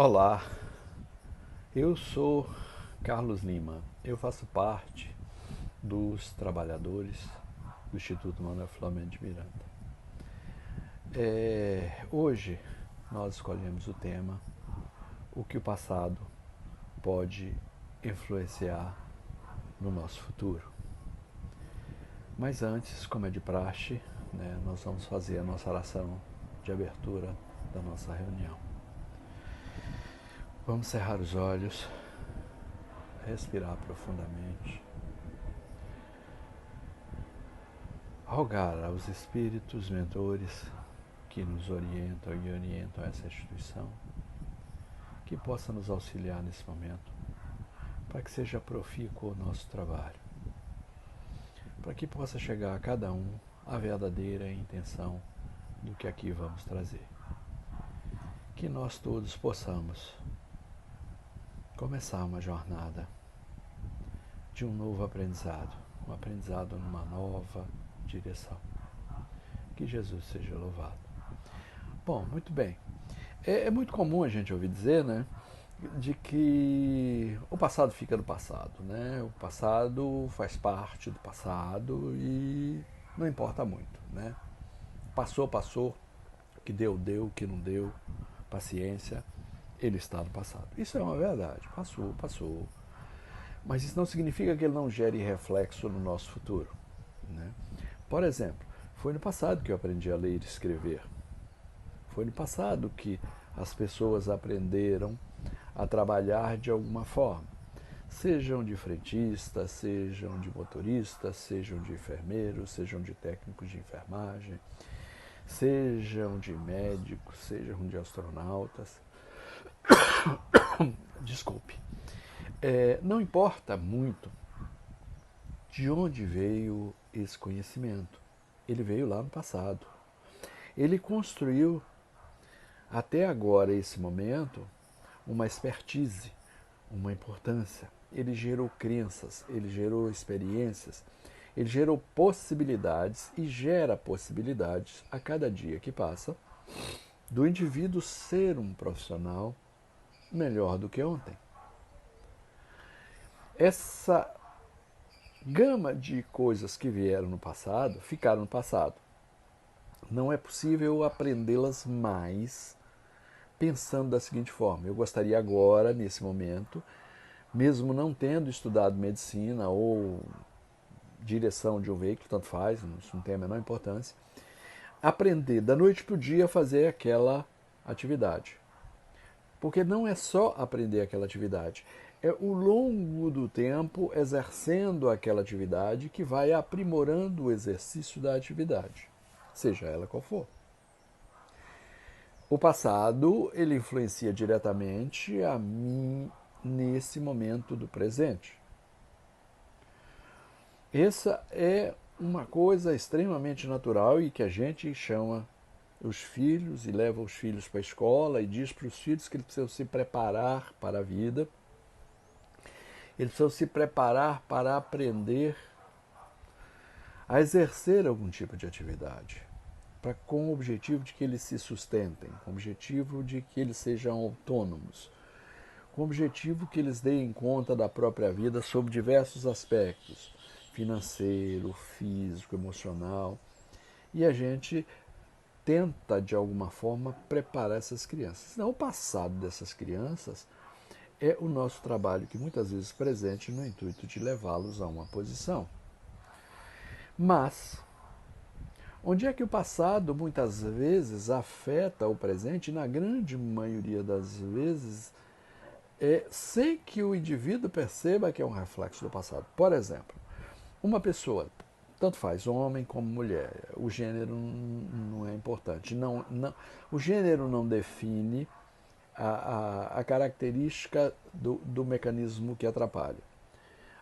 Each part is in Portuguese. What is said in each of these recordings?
Olá, eu sou Carlos Lima. Eu faço parte dos trabalhadores do Instituto Manuel Filomeno de Miranda. Hoje nós escolhemos o tema o que o passado pode influenciar no nosso futuro. Mas antes, como é de praxe, nós vamos fazer a nossa oração de abertura da nossa reunião. Vamos cerrar os olhos, respirar profundamente, rogar aos espíritos mentores que nos orientam e orientam essa instituição, que possa nos auxiliar nesse momento, para que seja profícuo o nosso trabalho, para que possa chegar a cada um a verdadeira intenção do que aqui vamos trazer. Que nós todos possamos começar uma jornada de um novo aprendizado, um aprendizado numa nova direção. Que Jesus seja louvado. Bom, muito bem. É muito comum a gente ouvir dizer, de que o passado fica no passado, O passado faz parte do passado e não importa muito, Passou, passou, o que deu, deu, o que não deu, paciência, ele está no passado. Isso é uma verdade, passou, passou. Mas isso não significa que ele não gere reflexo no nosso futuro, Por exemplo, foi no passado que eu aprendi a ler e escrever. Foi no passado que as pessoas aprenderam a trabalhar de alguma forma. Sejam de frentistas, sejam de motoristas, sejam de enfermeiros, sejam de técnicos de enfermagem, sejam de médicos, sejam de astronautas. Desculpe. Não importa muito de onde veio esse conhecimento. Ele veio lá no passado. Ele construiu, até agora, esse momento, uma expertise, uma importância. Ele gerou crenças, ele gerou experiências, ele gerou possibilidades e gera possibilidades a cada dia que passa do indivíduo ser um profissional melhor do que ontem. Essa gama de coisas que vieram no passado, ficaram no passado. Não é possível aprendê-las mais pensando da seguinte forma: eu gostaria agora, nesse momento, mesmo não tendo estudado medicina ou direção de um veículo, tanto faz, isso não tem a menor importância, aprender da noite para o dia a fazer aquela atividade. Porque não é só aprender aquela atividade, é o longo do tempo exercendo aquela atividade que vai aprimorando o exercício da atividade, seja ela qual for. O passado, ele influencia diretamente a mim nesse momento do presente. Essa é uma coisa extremamente natural e que a gente chama os filhos e leva os filhos para a escola e diz para os filhos que eles precisam se preparar para a vida, eles precisam se preparar para aprender a exercer algum tipo de atividade, com o objetivo de que eles se sustentem, com o objetivo de que eles sejam autônomos, com o objetivo que eles deem conta da própria vida sob diversos aspectos, financeiro, físico, emocional, e a gente tenta, de alguma forma, preparar essas crianças. Não, o passado dessas crianças é o nosso trabalho, que muitas vezes presente no intuito de levá-los a uma posição. Mas, onde é que o passado, muitas vezes, afeta o presente, na grande maioria das vezes, sem que o indivíduo perceba que é um reflexo do passado. Por exemplo, uma pessoa, tanto faz homem como mulher, o gênero não é importante. O gênero não define a característica do mecanismo que atrapalha.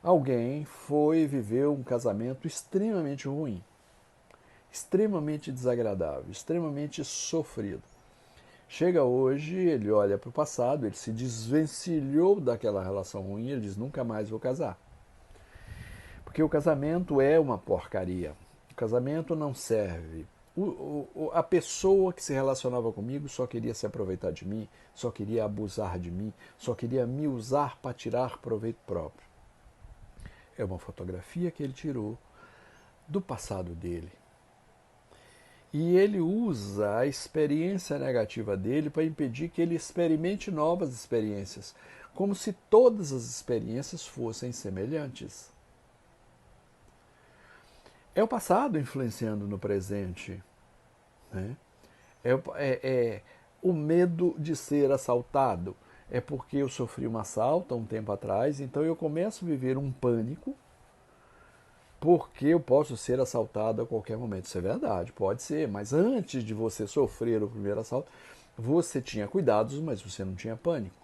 Alguém foi viver um casamento extremamente ruim, extremamente desagradável, extremamente sofrido. Chega hoje, ele olha para o passado, ele se desvencilhou daquela relação ruim, ele diz: nunca mais vou casar. Porque o casamento é uma porcaria. O casamento não serve A pessoa que se relacionava comigo só queria se aproveitar de mim, só queria abusar de mim, só queria me usar para tirar proveito próprio. É uma fotografia que ele tirou do passado dele. E ele usa a experiência negativa dele para impedir que ele experimente novas experiências, como se todas as experiências fossem semelhantes. É o passado influenciando no presente. Né? O medo de ser assaltado. É porque eu sofri um assalto há um tempo atrás, então eu começo a viver um pânico porque eu posso ser assaltado a qualquer momento. Isso é verdade, pode ser, mas antes de você sofrer o primeiro assalto, você tinha cuidados, mas você não tinha pânico.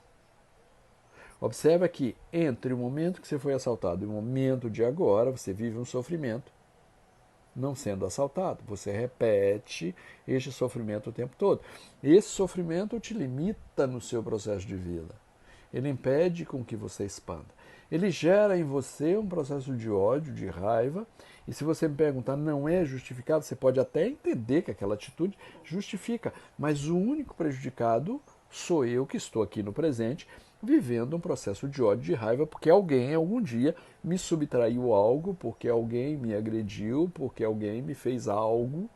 Observa que entre o momento que você foi assaltado e o momento de agora, você vive um sofrimento não sendo assaltado. Você repete este sofrimento o tempo todo. Esse sofrimento te limita no seu processo de vida. Ele impede com que você expanda. Ele gera em você um processo de ódio, de raiva, e se você me perguntar, não é justificado, você pode até entender que aquela atitude justifica, mas o único prejudicado sou eu que estou aqui no presente, vivendo um processo de ódio, de raiva, porque alguém algum dia me subtraiu algo, porque alguém me agrediu, porque alguém me fez algo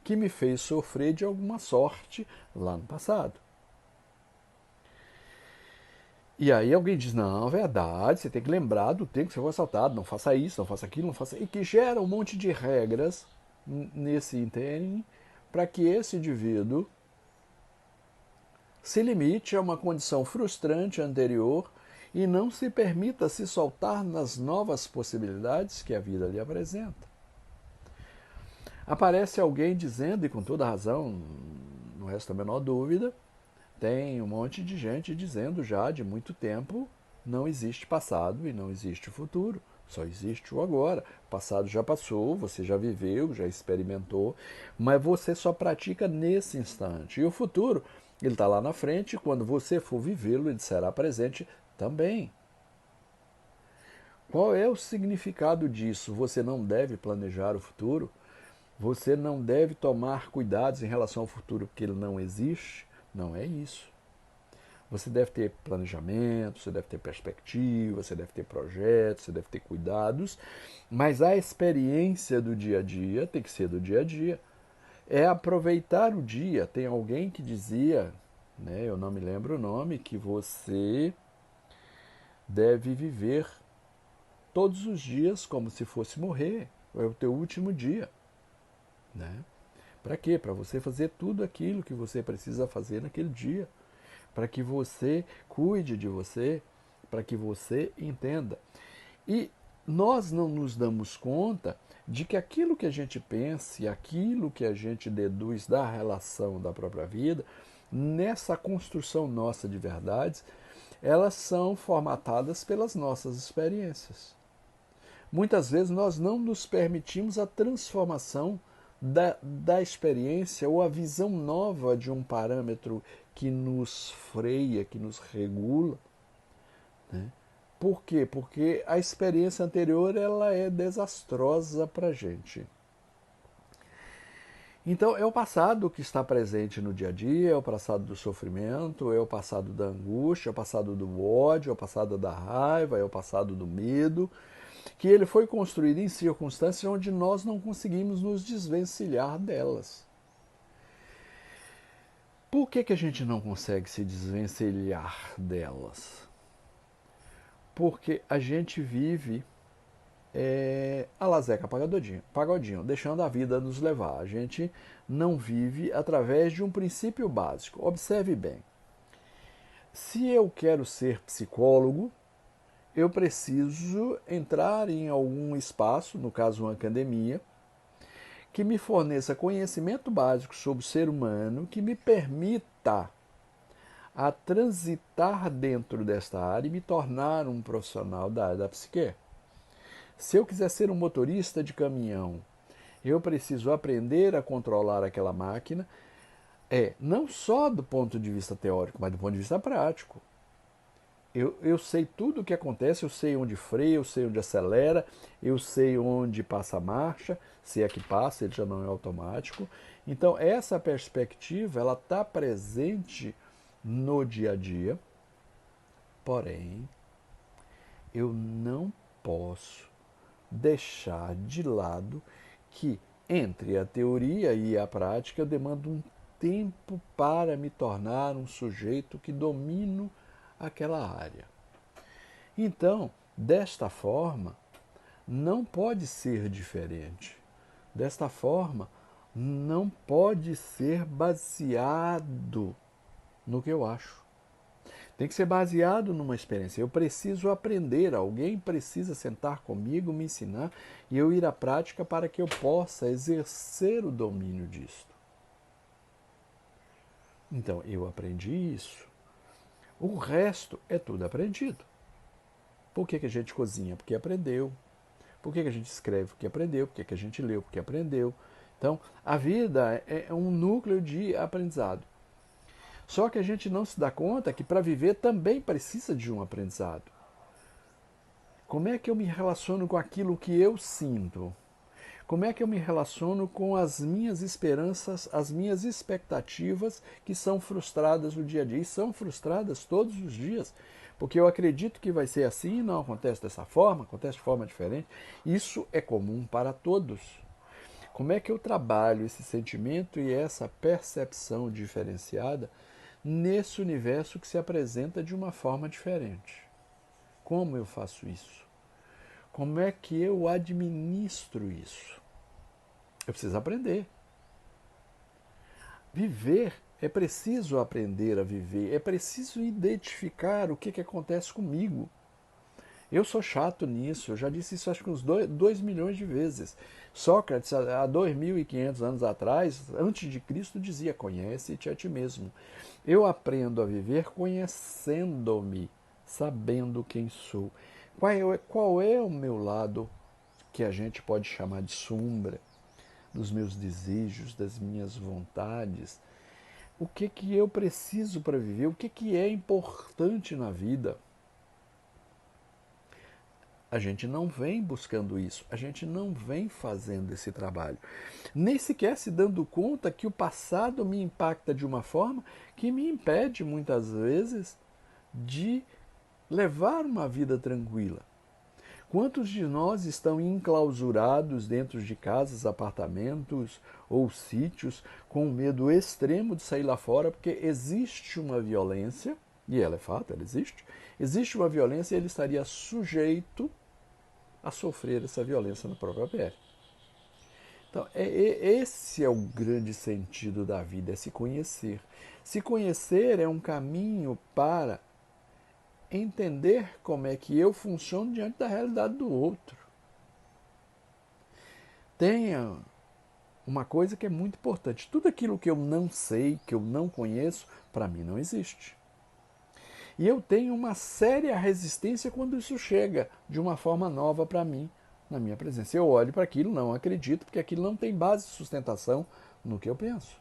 que me fez sofrer de alguma sorte lá no passado. E aí alguém diz, não, verdade, você tem que lembrar do tempo que você foi assaltado, não faça isso, não faça aquilo, não faça... E que gera um monte de regras nesse ínterim para que esse indivíduo se limite a uma condição frustrante anterior e não se permita se soltar nas novas possibilidades que a vida lhe apresenta. Aparece alguém dizendo, e com toda razão, não resta a menor dúvida, tem um monte de gente dizendo já de muito tempo, não existe passado e não existe futuro, só existe o agora. O passado já passou, você já viveu, já experimentou, mas você só pratica nesse instante. E o futuro, ele está lá na frente, e quando você for vivê-lo, ele será presente também. Qual é o significado disso? Você não deve planejar o futuro, você não deve tomar cuidados em relação ao futuro porque ele não existe. Não é isso. Você deve ter planejamento, você deve ter perspectiva, você deve ter projetos, você deve ter cuidados, mas a experiência do dia a dia tem que ser do dia a dia. É aproveitar o dia. Tem alguém que dizia, né, eu não me lembro o nome, que você deve viver todos os dias como se fosse morrer. É o teu último dia. Né? Para quê? Para você fazer tudo aquilo que você precisa fazer naquele dia. Para que você cuide de você, para que você entenda. E nós não nos damos conta de que aquilo que a gente pensa e aquilo que a gente deduz da relação da própria vida, nessa construção nossa de verdades, elas são formatadas pelas nossas experiências. Muitas vezes nós não nos permitimos a transformação da experiência ou a visão nova de um parâmetro que nos freia, que nos regula. Né? Por quê? Porque a experiência anterior ela é desastrosa para a gente. Então, é o passado que está presente no dia a dia, é o passado do sofrimento, é o passado da angústia, é o passado do ódio, é o passado da raiva, é o passado do medo, que ele foi construído em circunstâncias onde nós não conseguimos nos desvencilhar delas. Por que a gente não consegue se desvencilhar delas? Porque a gente vive a la Zeca Pagodinho, deixando a vida nos levar. A gente não vive através de um princípio básico. Observe bem. Se eu quero ser psicólogo, eu preciso entrar em algum espaço, no caso uma academia, que me forneça conhecimento básico sobre o ser humano, que me permita a transitar dentro desta área e me tornar um profissional da área da psique. Se eu quiser ser um motorista de caminhão, eu preciso aprender a controlar aquela máquina, não só do ponto de vista teórico, mas do ponto de vista prático. Eu sei tudo o que acontece, eu sei onde freia, eu sei onde acelera, eu sei onde passa a marcha, se é que passa, ele já não é automático. Então, essa perspectiva, ela está presente no dia a dia, porém, eu não posso deixar de lado que entre a teoria e a prática eu demando um tempo para me tornar um sujeito que domino aquela área. Então, desta forma, não pode ser diferente. Desta forma, não pode ser baseado no que eu acho. Tem que ser baseado numa experiência. Eu preciso aprender, alguém precisa sentar comigo, me ensinar e eu ir à prática para que eu possa exercer o domínio disto. Então, eu aprendi isso. O resto é tudo aprendido. Por que a gente cozinha? Porque aprendeu. Por que a gente escreve? Porque aprendeu. Por que a gente leu? Porque aprendeu. Então, a vida é um núcleo de aprendizado. Só que a gente não se dá conta que para viver também precisa de um aprendizado. Como é que eu me relaciono com aquilo que eu sinto? Como é que eu me relaciono com as minhas esperanças, as minhas expectativas que são frustradas no dia a dia? E são frustradas todos os dias, porque eu acredito que vai ser assim e não acontece dessa forma, acontece de forma diferente. Isso é comum para todos. Como é que eu trabalho esse sentimento e essa percepção diferenciada nesse universo que se apresenta de uma forma diferente? Como eu faço isso? Como é que eu administro isso? Eu preciso aprender. Viver, é preciso aprender a viver, é preciso identificar o que acontece comigo. Eu sou chato nisso, eu já disse isso acho que uns 2 milhões de vezes. Sócrates, há 2.500 anos atrás, antes de Cristo, dizia: conhece-te a ti mesmo. Eu aprendo a viver conhecendo-me, sabendo quem sou. Qual é o meu lado que a gente pode chamar de sombra, dos meus desejos, das minhas vontades? O que eu preciso para viver? O que é importante na vida? A gente não vem buscando isso, a gente não vem fazendo esse trabalho. Nem sequer se dando conta que o passado me impacta de uma forma que me impede, muitas vezes, de levar uma vida tranquila. Quantos de nós estão enclausurados dentro de casas, apartamentos ou sítios com medo extremo de sair lá fora porque existe uma violência, e ela é fato, ela existe uma violência e ele estaria sujeito a sofrer essa violência na própria pele. Então, esse é o grande sentido da vida, é se conhecer. Se conhecer é um caminho para entender como é que eu funciono diante da realidade do outro. Tenha uma coisa que é muito importante. Tudo aquilo que eu não sei, que eu não conheço, para mim não existe. E eu tenho uma séria resistência quando isso chega de uma forma nova para mim, na minha presença. Eu olho para aquilo, não acredito, porque aquilo não tem base de sustentação no que eu penso.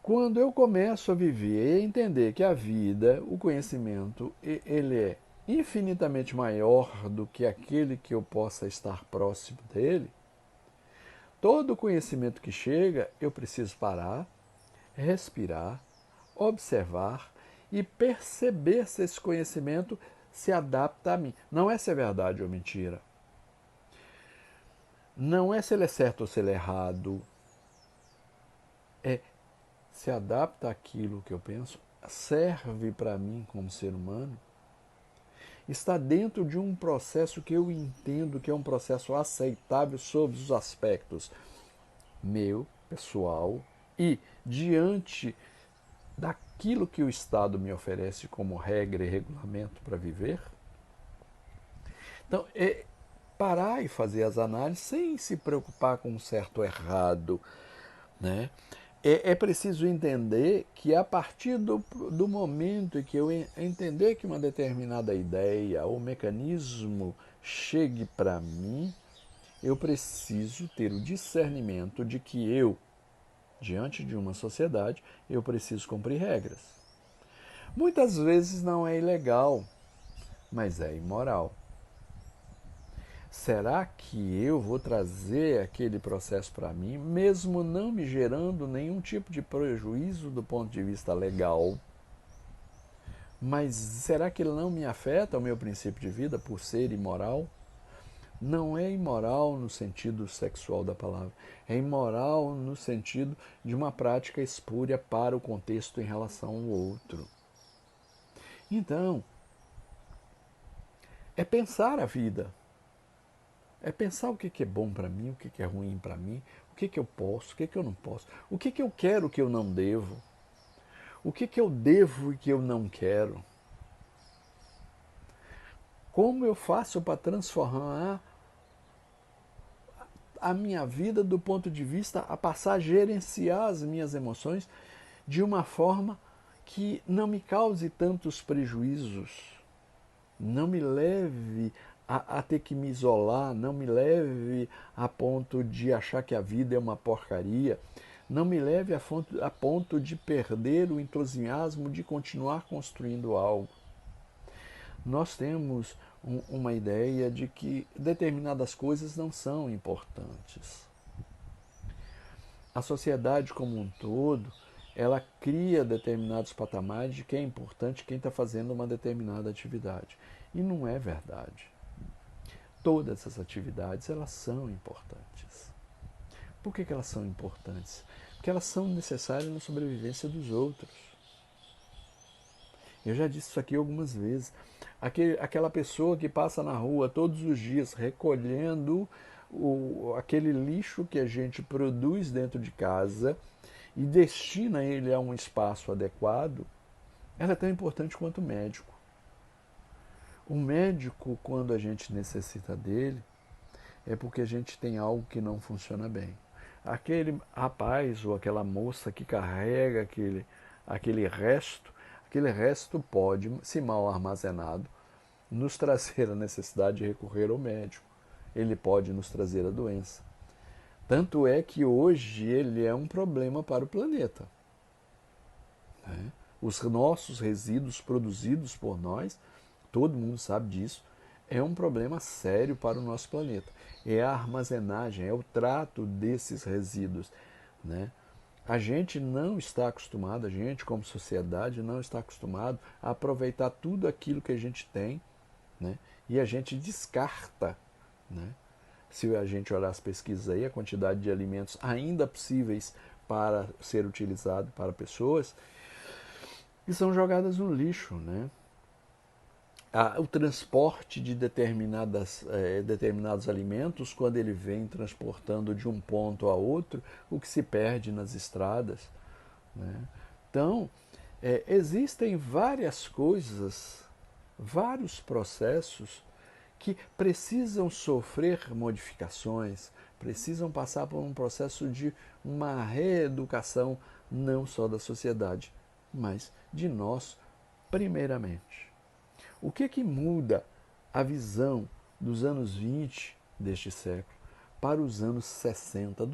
Quando eu começo a viver e entender que a vida, o conhecimento, ele é infinitamente maior do que aquele que eu possa estar próximo dele, todo conhecimento que chega, eu preciso parar, respirar, observar e perceber se esse conhecimento se adapta a mim. Não é se é verdade ou mentira. Não é se ele é certo ou se ele é errado. É se adapta àquilo que eu penso, serve para mim como ser humano, está dentro de um processo que eu entendo que é um processo aceitável sob os aspectos meu, pessoal, e diante daquilo que o Estado me oferece como regra e regulamento para viver. Então, é parar e fazer as análises sem se preocupar com um certo ou errado, né? É preciso entender que a partir do momento em que eu entender que uma determinada ideia ou mecanismo chegue para mim, eu preciso ter o discernimento de que eu, diante de uma sociedade, eu preciso cumprir regras. Muitas vezes não é ilegal, mas é imoral. Será que eu vou trazer aquele processo para mim, mesmo não me gerando nenhum tipo de prejuízo do ponto de vista legal? Mas será que ele não me afeta o meu princípio de vida por ser imoral? Não é imoral no sentido sexual da palavra, é imoral no sentido de uma prática espúria para o contexto em relação ao outro. Então, é pensar a vida, é pensar o que é bom para mim, o que é ruim para mim, o que eu posso, o que eu não posso, o que eu quero, o que eu não devo, o que eu devo e que eu não quero. Como eu faço para transformar a minha vida do ponto de vista a passar a gerenciar as minhas emoções de uma forma que não me cause tantos prejuízos, não me leve a ter que me isolar, não me leve a ponto de achar que a vida é uma porcaria, não me leve a ponto de perder o entusiasmo de continuar construindo algo. Nós temos uma ideia de que determinadas coisas não são importantes. A sociedade como um todo, ela cria determinados patamares de quem é importante, quem está fazendo uma determinada atividade. E não é verdade. Todas as atividades, elas são importantes. Por que elas são importantes? Porque elas são necessárias na sobrevivência dos outros. Eu já disse isso aqui algumas vezes. Aquela pessoa que passa na rua todos os dias recolhendo aquele lixo que a gente produz dentro de casa e destina ele a um espaço adequado, ela é tão importante quanto o médico. O médico, quando a gente necessita dele, é porque a gente tem algo que não funciona bem. Aquele rapaz ou aquela moça que carrega aquele resto pode, se mal armazenado, nos trazer a necessidade de recorrer ao médico. Ele pode nos trazer a doença. Tanto é que hoje ele é um problema para o planeta. Né? Os nossos resíduos produzidos por nós, todo mundo sabe disso, é um problema sério para o nosso planeta. É a armazenagem, é o trato desses resíduos. Né? A gente não está acostumado, a gente como sociedade não está acostumado a aproveitar tudo aquilo que a gente tem, né? E a gente descarta. Né? Se a gente olhar as pesquisas aí, a quantidade de alimentos ainda possíveis para ser utilizado para pessoas, que são jogadas no lixo. Né? O transporte de determinados alimentos, quando ele vem transportando de um ponto a outro, o que se perde nas estradas. Né? Então, existem várias coisas, vários processos que precisam sofrer modificações, precisam passar por um processo de uma reeducação, não só da sociedade, mas de nós, primeiramente. O que muda a visão dos anos 20 deste século para os anos 60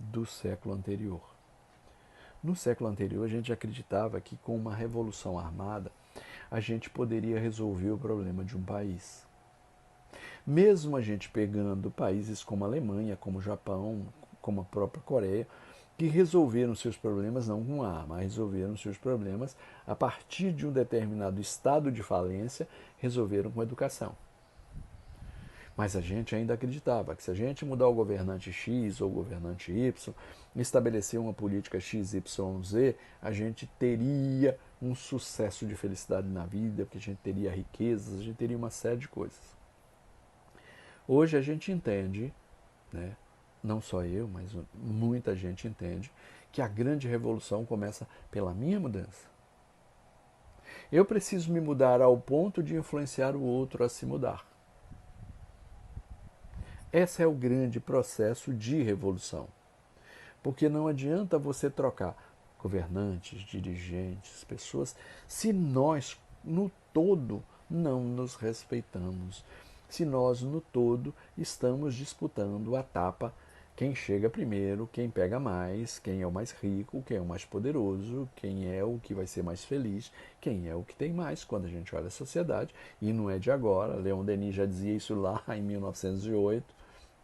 do século anterior? No século anterior, a gente acreditava que com uma revolução armada, a gente poderia resolver o problema de um país. Mesmo a gente pegando países como a Alemanha, como o Japão, como a própria Coreia, que resolveram seus problemas não com arma, resolveram seus problemas a partir de um determinado estado de falência, resolveram com educação. Mas a gente ainda acreditava que se a gente mudar o governante X ou o governante Y, estabelecer uma política XYZ, a gente teria um sucesso de felicidade na vida, porque a gente teria riquezas, a gente teria uma série de coisas. Hoje a gente entende, né, não só eu, mas muita gente entende, que a grande revolução começa pela minha mudança. Eu preciso me mudar ao ponto de influenciar o outro a se mudar. Esse é o grande processo de revolução. Porque não adianta você trocar governantes, dirigentes, pessoas, se nós, no todo, não nos respeitamos. Se nós, no todo, estamos disputando a tapa quem chega primeiro, quem pega mais, quem é o mais rico, quem é o mais poderoso, quem é o que vai ser mais feliz, quem é o que tem mais quando a gente olha a sociedade. E não é de agora, Leon Denis já dizia isso lá em 1908,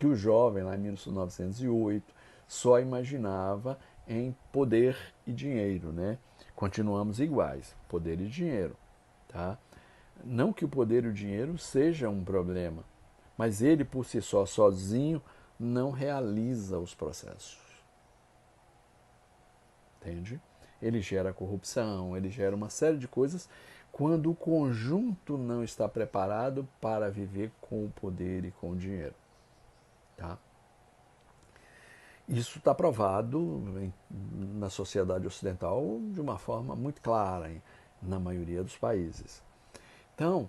que o jovem lá em 1908 só imaginava em poder e dinheiro, né? Continuamos iguais, poder e dinheiro, tá? Não que o poder e o dinheiro seja um problema, mas ele por si só, sozinho, não realiza os processos. Entende? Ele gera corrupção, ele gera uma série de coisas quando o conjunto não está preparado para viver com o poder e com o dinheiro. Tá? Isso está provado na sociedade ocidental de uma forma muito clara, na maioria dos países. Então,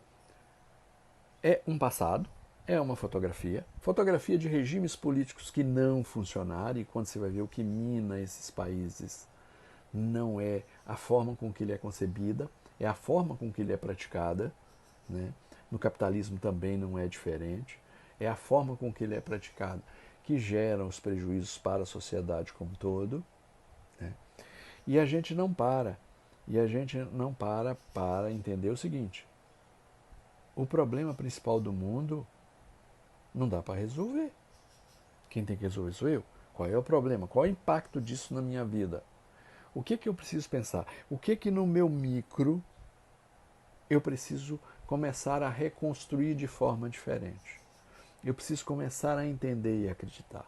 é um passado, é uma fotografia de regimes políticos que não funcionaram, e quando você vai ver o que mina esses países, não é a forma com que ele é concebida, é a forma com que ele é praticada, né? No capitalismo também não é diferente, é a forma com que ele é praticado que gera os prejuízos para a sociedade como um todo, né? E a gente não para, para entender o seguinte: o problema principal do mundo não dá para resolver. Quem tem que resolver sou eu. Qual é o problema? Qual é o impacto disso na minha vida? O que eu preciso pensar? O que no meu micro eu preciso começar a reconstruir de forma diferente? Eu preciso começar a entender e acreditar.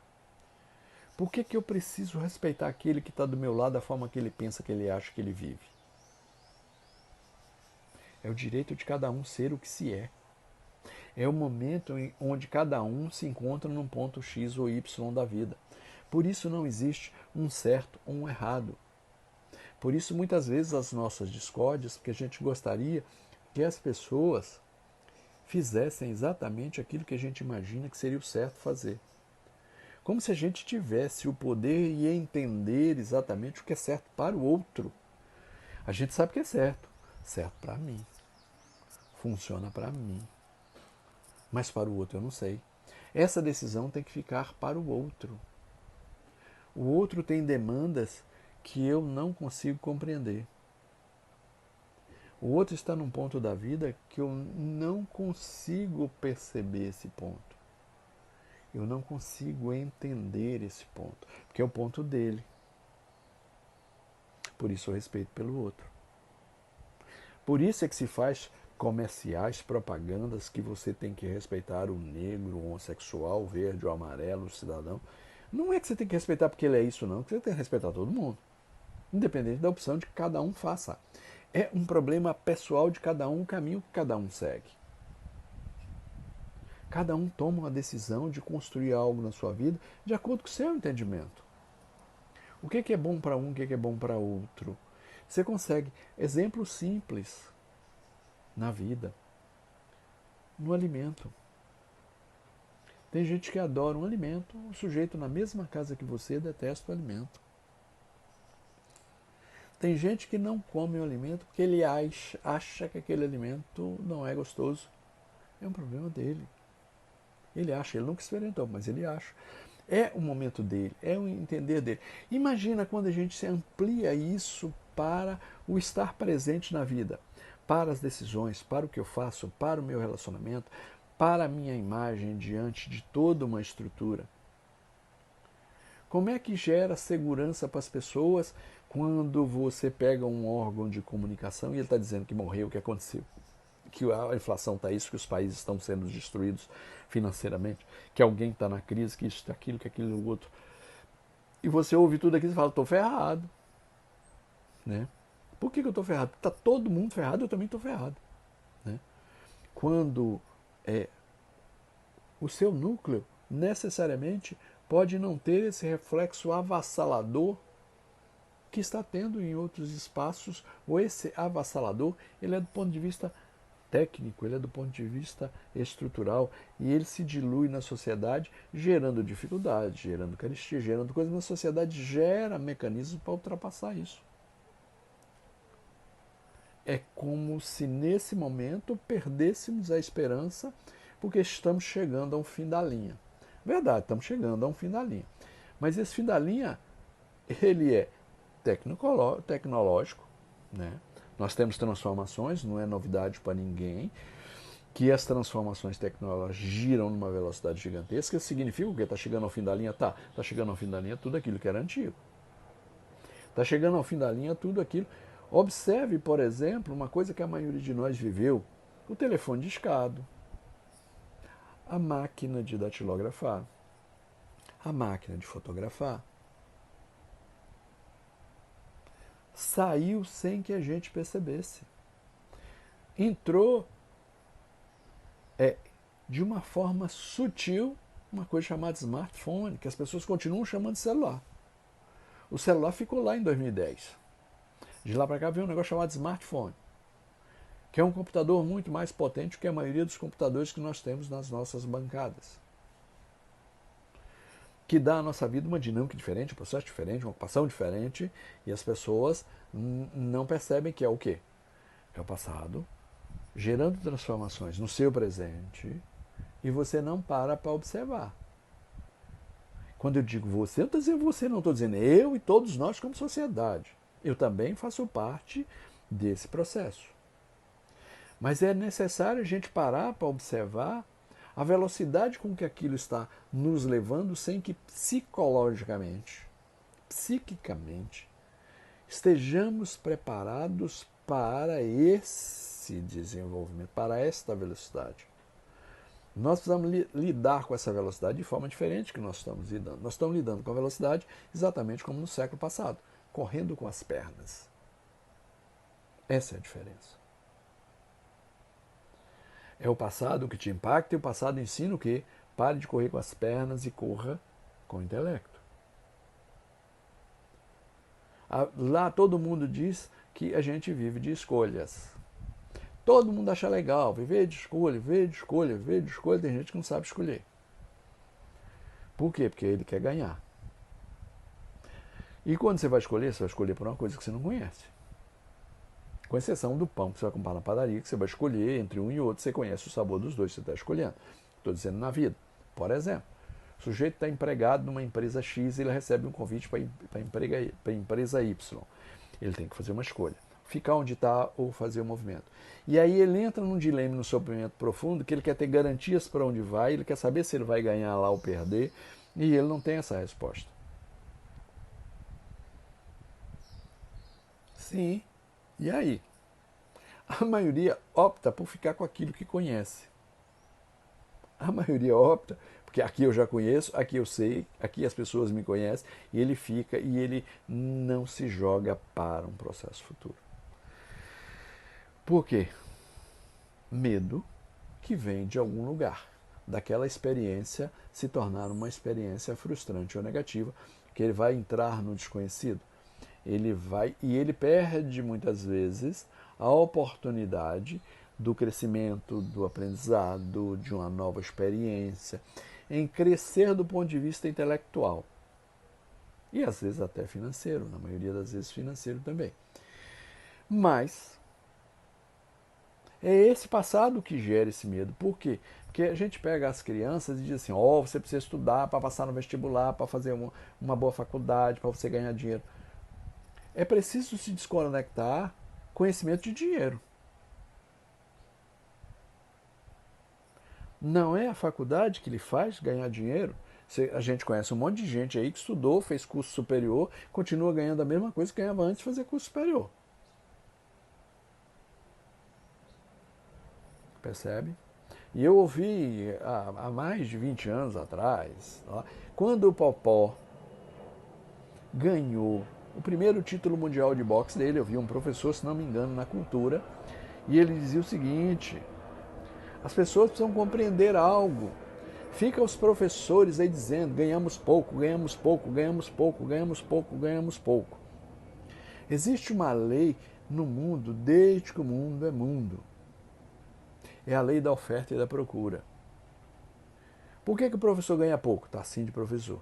Por que eu preciso respeitar aquele que está do meu lado da forma que ele pensa, que ele acha, que ele vive? É o direito de cada um ser o que se é. É o momento onde cada um se encontra num ponto X ou Y da vida. Por isso não existe um certo ou um errado. Por isso muitas vezes as nossas discórdias, porque a gente gostaria que as pessoas fizessem exatamente aquilo que a gente imagina que seria o certo fazer. Como se a gente tivesse o poder e entender exatamente o que é certo para o outro. A gente sabe que é certo. Certo para mim. Funciona para mim. Mas para o outro eu não sei. Essa decisão tem que ficar para o outro. O outro tem demandas que eu não consigo compreender. O outro está num ponto da vida que eu não consigo perceber esse ponto. Eu não consigo entender esse ponto, porque é o ponto dele. Por isso eu respeito pelo outro. Por isso é que se faz comerciais, propagandas que você tem que respeitar o negro, o homossexual, o verde, o amarelo, o cidadão. Não é que você tem que respeitar porque ele é isso, não. Que você tem que respeitar todo mundo. Independente da opção de que cada um faça. É um problema pessoal de cada um, o caminho que cada um segue. Cada um toma uma decisão de construir algo na sua vida de acordo com o seu entendimento. O que é bom para um, o que é bom para outro. Você consegue exemplos simples na vida, no alimento. Tem gente que adora um alimento, o sujeito na mesma casa que você detesta o alimento. Tem gente que não come o alimento porque ele acha que aquele alimento não é gostoso. É um problema dele. Ele acha, ele nunca experimentou, mas ele acha. É o momento dele, é o entender dele. Imagina quando a gente se amplia isso para o estar presente na vida, para as decisões, para o que eu faço, para o meu relacionamento, para a minha imagem diante de toda uma estrutura. Como é que gera segurança para as pessoas quando você pega um órgão de comunicação e ele está dizendo que morreu, que aconteceu? Que a inflação está isso, que os países estão sendo destruídos financeiramente, que alguém está na crise, que isso, aquilo, que aquilo, outro. E você ouve tudo aquilo e fala, estou ferrado. Né? Por que eu estou ferrado? Porque está todo mundo ferrado, eu também estou ferrado. Né? Quando o seu núcleo necessariamente pode não ter esse reflexo avassalador que está tendo em outros espaços, ou esse avassalador, ele é do ponto de vista técnico, ele é do ponto de vista estrutural, e ele se dilui na sociedade, gerando dificuldade, gerando carestia, gerando coisas. Na sociedade gera mecanismos para ultrapassar isso. É como se nesse momento perdêssemos a esperança, porque estamos chegando ao fim da linha. Verdade, estamos chegando ao fim da linha. Mas esse fim da linha, ele é tecnológico, né? Nós temos transformações, não é novidade para ninguém, que as transformações tecnológicas giram numa velocidade gigantesca. Isso significa o quê? Está chegando ao fim da linha? Tá. Está chegando ao fim da linha tudo aquilo que era antigo. Está chegando ao fim da linha tudo aquilo. Observe, por exemplo, uma coisa que a maioria de nós viveu: o telefone discado, a máquina de datilografar, a máquina de fotografar. Saiu sem que a gente percebesse. Entrou de uma forma sutil uma coisa chamada smartphone, que as pessoas continuam chamando de celular. O celular ficou lá em 2010. De lá para cá veio um negócio chamado smartphone, que é um computador muito mais potente que a maioria dos computadores que nós temos nas nossas bancadas, que dá à nossa vida uma dinâmica diferente, um processo diferente, uma ocupação diferente, e as pessoas não percebem que é o quê? É o passado, gerando transformações no seu presente, e você não para observar. Quando eu digo você, eu não estou dizendo você, não estou dizendo eu e todos nós como sociedade. Eu também faço parte desse processo. Mas é necessário a gente parar para observar a velocidade com que aquilo está nos levando sem que psicologicamente, psiquicamente, estejamos preparados para esse desenvolvimento, para esta velocidade. Nós precisamos lidar com essa velocidade de forma diferente que nós estamos lidando. Nós estamos lidando com a velocidade exatamente como no século passado, correndo com as pernas. Essa é a diferença. É o passado que te impacta e o passado ensina o quê? Pare de correr com as pernas e corra com o intelecto. Lá todo mundo diz que a gente vive de escolhas. Todo mundo acha legal, viver de escolha, viver de escolha, viver de escolha. Tem gente que não sabe escolher. Por quê? Porque ele quer ganhar. E quando você vai escolher por uma coisa que você não conhece. Com exceção do pão que você vai comprar na padaria, que você vai escolher entre um e outro, você conhece o sabor dos dois que você está escolhendo. Estou dizendo na vida. Por exemplo, o sujeito está empregado numa empresa X e ele recebe um convite para a empresa Y. Ele tem que fazer uma escolha. Ficar onde está ou fazer o movimento. E aí ele entra num dilema, num sofrimento profundo, que ele quer ter garantias para onde vai, ele quer saber se ele vai ganhar lá ou perder, e ele não tem essa resposta. Sim. E aí? A maioria opta por ficar com aquilo que conhece. A maioria opta, porque aqui eu já conheço, aqui eu sei, aqui as pessoas me conhecem, e ele fica e ele não se joga para um processo futuro. Por quê? Medo que vem de algum lugar, daquela experiência se tornar uma experiência frustrante ou negativa, que ele vai entrar no desconhecido. Ele perde muitas vezes a oportunidade do crescimento, do aprendizado, de uma nova experiência, em crescer do ponto de vista intelectual. E às vezes até financeiro, na maioria das vezes financeiro também. Mas é esse passado que gera esse medo. Por quê? Porque a gente pega as crianças e diz assim, você precisa estudar para passar no vestibular, para fazer uma boa faculdade, para você ganhar dinheiro. É preciso se desconectar conhecimento de dinheiro. Não é a faculdade que lhe faz ganhar dinheiro. A gente conhece um monte de gente aí que estudou, fez curso superior, continua ganhando a mesma coisa que ganhava antes de fazer curso superior. Percebe? E eu ouvi há mais de 20 anos atrás, quando o Popó ganhou o primeiro título mundial de boxe dele, eu vi um professor, se não me engano, na Cultura, e ele dizia o seguinte: as pessoas precisam compreender algo. Fica os professores aí dizendo, ganhamos pouco, ganhamos pouco, ganhamos pouco, ganhamos pouco, ganhamos pouco. Existe uma lei no mundo desde que o mundo é mundo. É a lei da oferta e da procura. Por que o professor ganha pouco? Está assim de professor.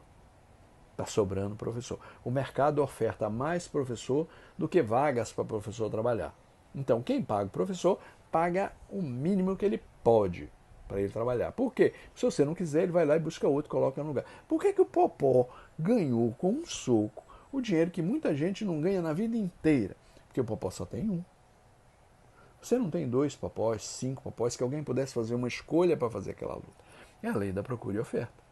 Está sobrando professor. O mercado oferta mais professor do que vagas para o professor trabalhar. Então, quem paga o professor, paga o mínimo que ele pode. para ele trabalhar. Por quê? Se você não quiser, ele vai lá e busca outro, coloca no lugar. Por que, que o Popó ganhou com um soco o dinheiro que muita gente não ganha na vida inteira? Porque o Popó só tem um. Você não tem 2 Popós, 5 Popós, que alguém pudesse fazer uma escolha para fazer aquela luta. É a lei da procura e oferta.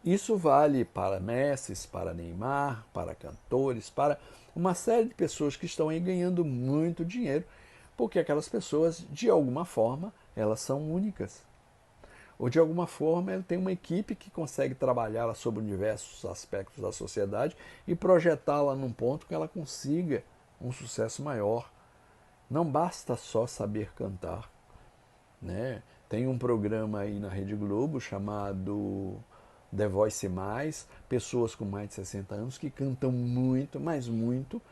Isso vale para Messi, para Neymar, para cantores, para uma série de pessoas que estão aí ganhando muito dinheiro, porque aquelas pessoas, de alguma forma, elas são únicas. Ou de alguma forma ele tem uma equipe que consegue trabalhá-la sobre diversos aspectos da sociedade e projetá-la num ponto que ela consiga um sucesso maior. Não basta só saber cantar, né? Tem um programa aí na Rede Globo chamado The Voice Mais, pessoas com mais de 60 anos que cantam muito, mas muito,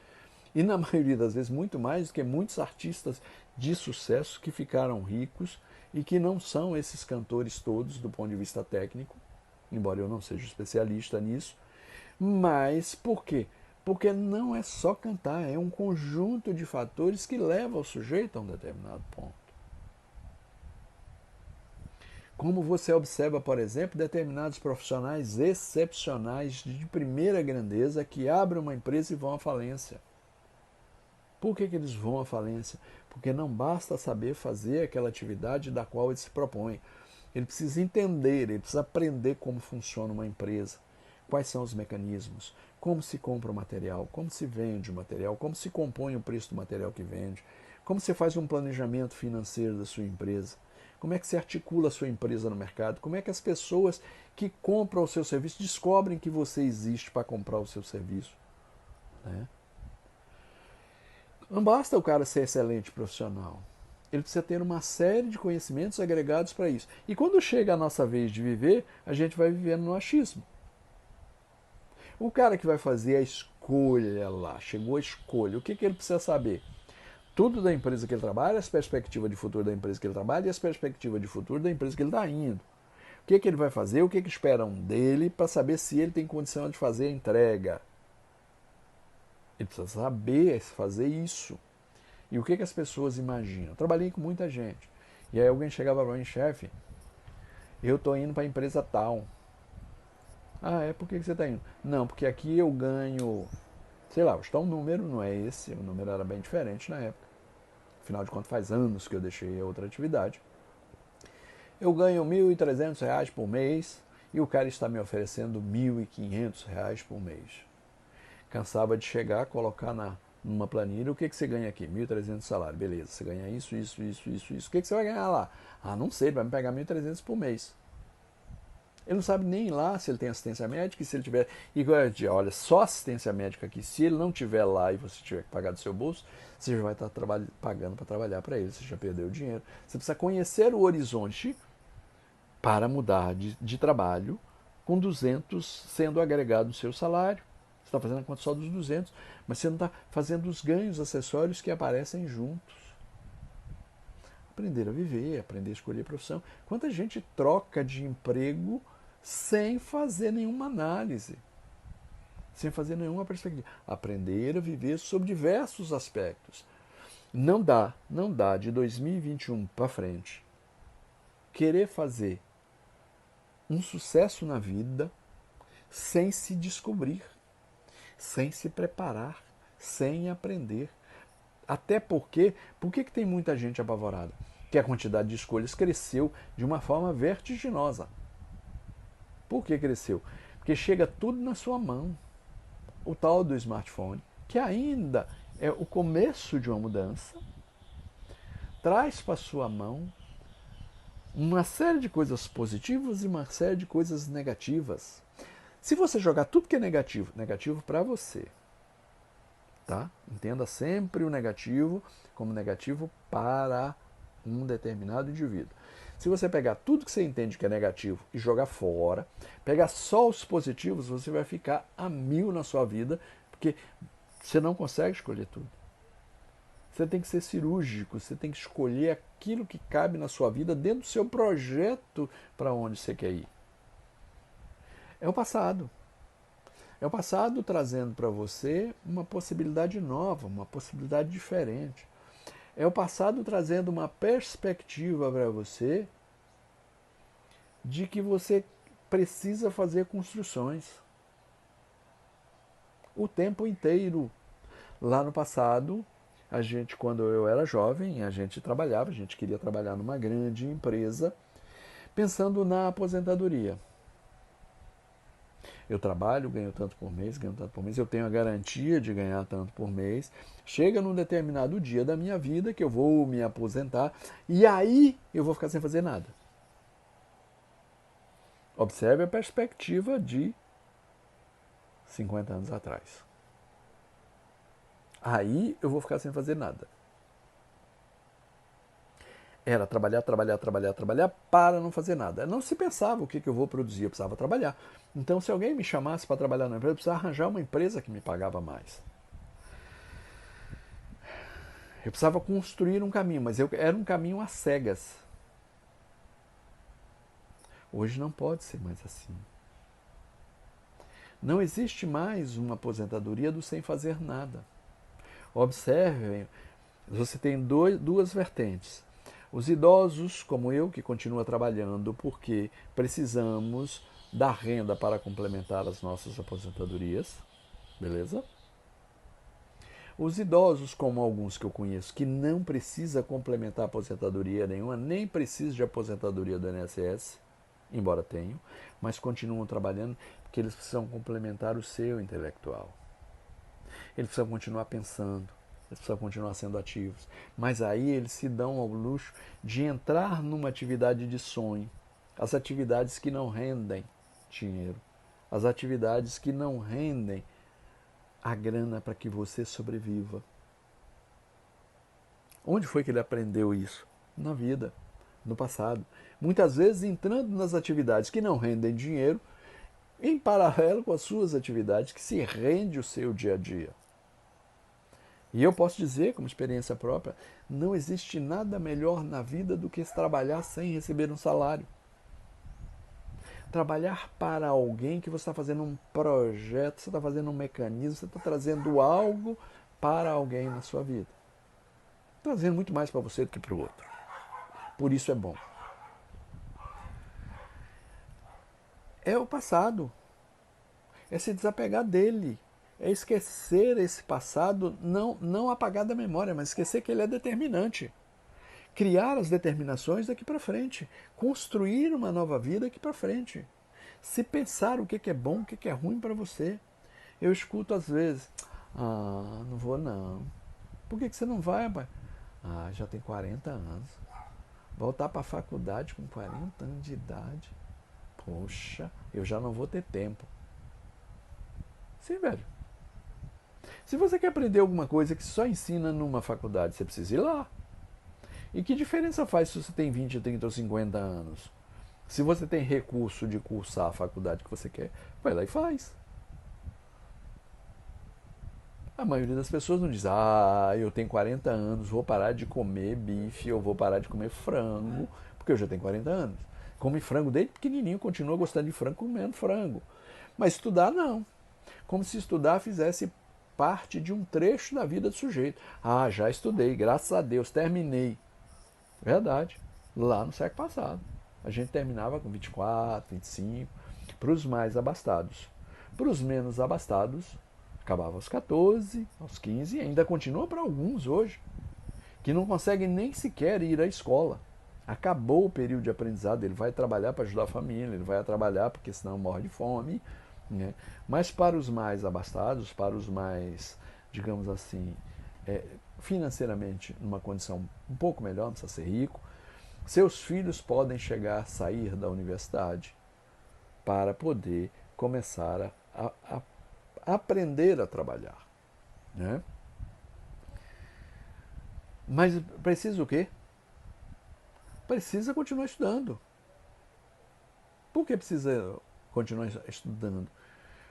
e na maioria das vezes muito mais do que muitos artistas de sucesso que ficaram ricos e que não são esses cantores todos do ponto de vista técnico, embora eu não seja especialista nisso. Mas por quê? Porque não é só cantar, é um conjunto de fatores que leva o sujeito a um determinado ponto. Como você observa, por exemplo, determinados profissionais excepcionais de primeira grandeza que abrem uma empresa e vão à falência. Por que eles vão à falência? Porque não basta saber fazer aquela atividade da qual ele se propõe. Ele precisa entender, ele precisa aprender como funciona uma empresa, quais são os mecanismos, como se compra o material, como se vende o material, como se compõe o preço do material que vende, como se faz um planejamento financeiro da sua empresa, como é que se articula a sua empresa no mercado, como é que as pessoas que compram o seu serviço descobrem que você existe para comprar o seu serviço, né? Não basta o cara ser excelente profissional. Ele precisa ter uma série de conhecimentos agregados para isso. E quando chega a nossa vez de viver, a gente vai vivendo no achismo. O cara que vai fazer a escolha lá, chegou a escolha, o que ele precisa saber? Tudo da empresa que ele trabalha, as perspectivas de futuro da empresa que ele trabalha e as perspectivas de futuro da empresa que ele está indo. O que ele vai fazer, o que esperam dele para saber se ele tem condição de fazer a entrega. Ele precisa saber fazer isso. E o que as pessoas imaginam? Eu trabalhei com muita gente. E aí alguém chegava para mim, chefe, eu estou indo para a empresa tal. Ah, é? Por que você está indo? Não, porque aqui eu ganho, sei lá, está um número, não é esse, o número era bem diferente na época. Afinal de contas, faz anos que eu deixei a outra atividade. Eu ganho R$ 1.300 por mês e o cara está me oferecendo R$ 1.500 por mês. Cansava de chegar, colocar numa planilha, o que você ganha aqui? 1.300 salário, beleza, você ganha isso. O que você vai ganhar lá? Ah, não sei, ele vai me pegar 1.300 por mês. Ele não sabe nem lá se ele tem assistência médica, e se ele tiver. E olha, só assistência médica aqui, se ele não tiver lá e você tiver que pagar do seu bolso, você já vai estar pagando para trabalhar para ele, você já perdeu o dinheiro. Você precisa conhecer o horizonte para mudar de trabalho com 200 sendo agregado no seu salário. Você está fazendo a conta só dos 200, mas você não está fazendo os ganhos acessórios que aparecem juntos. Aprender a viver, aprender a escolher profissão. Quanta gente troca de emprego sem fazer nenhuma análise, sem fazer nenhuma perspectiva. Aprender a viver sob diversos aspectos. Não dá de 2021 para frente querer fazer um sucesso na vida sem se descobrir, sem se preparar, sem aprender. Até porque, por que tem muita gente apavorada? Que a quantidade de escolhas cresceu de uma forma vertiginosa. Por que cresceu? Porque chega tudo na sua mão. O tal do smartphone, que ainda é o começo de uma mudança, traz para sua mão uma série de coisas positivas e uma série de coisas negativas. Se você jogar tudo que é negativo, negativo para você, tá? Entenda sempre o negativo como negativo para um determinado indivíduo. Se você pegar tudo que você entende que é negativo e jogar fora, pegar só os positivos, você vai ficar a 1000 na sua vida, porque você não consegue escolher tudo. Você tem que ser cirúrgico, você tem que escolher aquilo que cabe na sua vida dentro do seu projeto para onde você quer ir. É o passado. É o passado trazendo para você uma possibilidade nova, uma possibilidade diferente. É o passado trazendo uma perspectiva para você de que você precisa fazer construções o tempo inteiro. Lá no passado, a gente, quando eu era jovem, a gente trabalhava, a gente queria trabalhar numa grande empresa, pensando na aposentadoria. Eu trabalho, ganho tanto por mês, eu tenho a garantia de ganhar tanto por mês. Chega num determinado dia da minha vida que eu vou me aposentar e aí eu vou ficar sem fazer nada. Observe a perspectiva de 50 anos atrás. Aí eu vou ficar sem fazer nada. Era trabalhar para não fazer nada. Não se pensava o que eu vou produzir, eu precisava trabalhar. Então, se alguém me chamasse para trabalhar na empresa, eu precisava arranjar uma empresa que me pagava mais. Eu precisava construir um caminho, mas era um caminho às cegas. Hoje não pode ser mais assim. Não existe mais uma aposentadoria do sem fazer nada. Observem, você tem duas vertentes. Os idosos, como eu, que continua trabalhando porque precisamos da renda para complementar as nossas aposentadorias, beleza? Os idosos, como alguns que eu conheço, que não precisa complementar aposentadoria nenhuma, nem precisa de aposentadoria do INSS, embora tenham, mas continuam trabalhando porque eles precisam complementar o seu intelectual. Eles precisam continuar pensando, eles precisam continuar sendo ativos. Mas aí eles se dão ao luxo de entrar numa atividade de sonho. As atividades que não rendem dinheiro. As atividades que não rendem a grana para que você sobreviva. Onde foi que ele aprendeu isso? Na vida, no passado. Muitas vezes entrando nas atividades que não rendem dinheiro, em paralelo com as suas atividades que se rende o seu dia a dia. E eu posso dizer, como experiência própria, não existe nada melhor na vida do que trabalhar sem receber um salário. Trabalhar para alguém que você está fazendo um projeto, você está fazendo um mecanismo, você está trazendo algo para alguém na sua vida. Trazendo muito mais para você do que para o outro. Por isso é bom. É o passado. É se desapegar dele. É esquecer esse passado, não apagar da memória, mas esquecer que ele é determinante. Criar as determinações daqui para frente. Construir uma nova vida daqui para frente. Se pensar o que é bom, o que é ruim para você. Eu escuto às vezes, não vou não. Por que você não vai, pai? Já tem 40 anos. Voltar para a faculdade com 40 anos de idade. Poxa, eu já não vou ter tempo. Sim, velho. Se você quer aprender alguma coisa que só ensina numa faculdade, você precisa ir lá. E que diferença faz se você tem 20, 30 ou 50 anos? Se você tem recurso de cursar a faculdade que você quer, vai lá e faz. A maioria das pessoas não diz, eu tenho 40 anos, vou parar de comer bife, ou vou parar de comer frango, porque eu já tenho 40 anos. Come frango desde pequenininho, continua gostando de frango, comendo frango. Mas estudar, não. Como se estudar fizesse parte de um trecho da vida do sujeito. Já estudei, graças a Deus, terminei. Verdade. Lá no século passado. A gente terminava com 24, 25, para os mais abastados. Para os menos abastados, acabava aos 14, aos 15, e ainda continua para alguns hoje, que não conseguem nem sequer ir à escola. Acabou o período de aprendizado, ele vai trabalhar para ajudar a família, ele vai trabalhar porque senão morre de fome. Né? Mas para os mais abastados, para os mais, digamos assim, financeiramente numa condição um pouco melhor, não precisa ser rico, seus filhos podem chegar a sair da universidade para poder começar a aprender a trabalhar. Né? Mas precisa o quê? Precisa continuar estudando. Por que precisa continuar estudando?